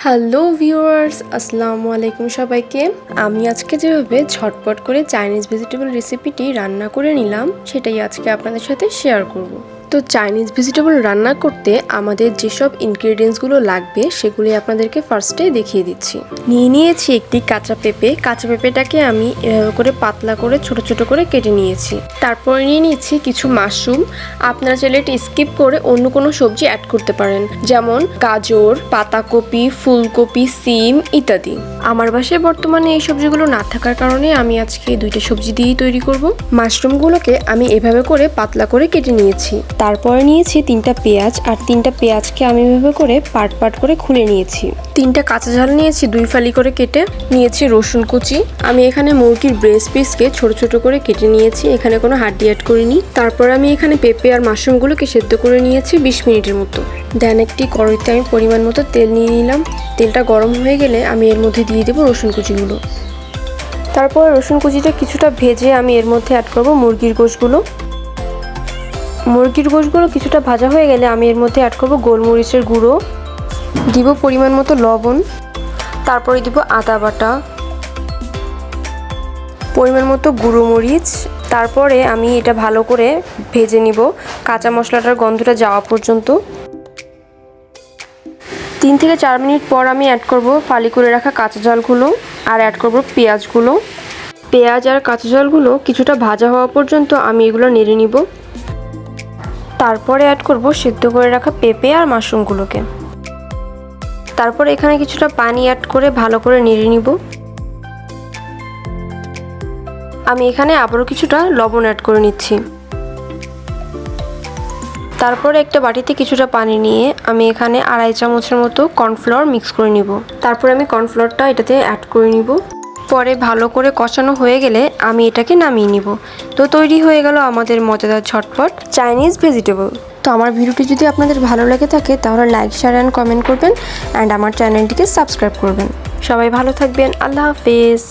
Hello viewers, আসসালামু আলাইকুম সবাইকে। আমি আজকে যেভাবে ঝটপট করে চাইনিজ ভেজিটেবল রেসিপিটি রান্না করে নিলাম সেটাই আজকে আপনাদের সাথে শেয়ার করব। তো চাইনিজ ভেজিটেবল রান্না করতে আমাদের যেসব ইনগ্রেডিয়েন্টসগুলো লাগবে সেগুলি আপনাদেরকে ফার্স্টে দেখিয়ে দিচ্ছি। নিয়েছি একটি কাঁচা পেঁপে। কাঁচা পেঁপেটাকে আমি এভাবে করে পাতলা করে ছোট ছোট করে কেটে নিয়েছি। তারপরে নিয়েছি কিছু মাশরুম। আপনারা চাইলে এটা স্কিপ করে অন্য কোনো সবজি অ্যাড করতে পারেন, যেমন গাজর, পাতাকপি, ফুলকপি, সিম ইত্যাদি। আমার বাসায় বর্তমানে এই সবজিগুলো না থাকার কারণে আমি আজকে দুইটা সবজি দিয়েই তৈরি করব। মাশরুমগুলোকে আমি এভাবে করে পাতলা করে কেটে নিয়েছি। তারপরে নিয়েছি 3টা পেঁয়াজ, আর 3টা পেঁয়াজকে আমি এভাবে করে পার্ট পার্ট করে খুলে নিয়েছি। 3টা কাঁচা ঝাল নিয়েছি 2 ফালি করে কেটে নিয়েছি। রসুন কুচি, আমি এখানে মুরগির ব্রেস্ট পিসকে ছোট ছোট করে কেটে নিয়েছি, এখানে কোনো হাড্ডি অ্যাড করিনি। তারপর আমি এখানে পেঁপে আর মাশরুমগুলোকে সেদ্ধ করে নিয়েছি 20 মিনিটের মতো। দেন একটি কড়াইতে আমি পরিমাণ মতো তেল নিয়ে নিলাম। তেলটা গরম হয়ে গেলে আমি এর মধ্যে দিয়ে দেবো রসুন কুচিগুলো। তারপর রসুন কুচিটা কিছুটা ভেজে আমি এর মধ্যে অ্যাড করব মুরগির গোশগুলো। মুরগির গোশগুলো কিছুটা ভাজা হয়ে গেলে আমি এর মধ্যে অ্যাড করব গোলমরিচের গুঁড়ো, দিব পরিমাণ মতো লবণ, তারপরে দিব আদা বাটা, পরিমাণ মতো গুঁড়ো মরিচ। তারপরে আমি এটা ভালো করে ভেজে নিব কাঁচা মশলাটার গন্ধটা যাওয়া পর্যন্ত। 3 থেকে 4 মিনিট পর আমি অ্যাড করব ফালি করে রাখা কাঁচা ঝালগুলো, আর অ্যাড করব পেঁয়াজগুলো। পেঁয়াজ আর কাঁচা ঝালগুলো কিছুটা ভাজা হওয়া পর্যন্ত আমি এগুলো নেড়ে নিব। তারপরে অ্যাড করব সিদ্ধ করে রাখা পেঁপে আর মাশরুমগুলোকে। তারপর এখানে কিছুটা পানি অ্যাড করে ভালো করে নেড়ে নিব। আমি এখানে আবারও কিছুটা লবণ অ্যাড করে নিচ্ছি। তারপরে একটা বাটিতে কিছুটা পানি নিয়ে আমি এখানে 2.5 চামচের মতো কর্নফ্লাওয়ার মিক্স করে নিব। তারপরে আমি কর্নফ্লাওয়ারটা এটাতে অ্যাড করে নিব। পরে ভালো করে কষানো হয়ে গেলে আমি এটাকে নামিয়ে নিব। তো তৈরি হয়ে গেল আমাদের মজাদার ঝটপট চাইনিজ ভেজিটেবল। তো আমার ভিডিওটি যদি আপনাদের ভালো লাগে থাকে তাহলে লাইক, শেয়ার অ্যান্ড কমেন্ট করবেন, অ্যান্ড আমার চ্যানেলটিকে সাবস্ক্রাইব করবেন। সবাই ভালো থাকবেন। আল্লাহ হাফেজ।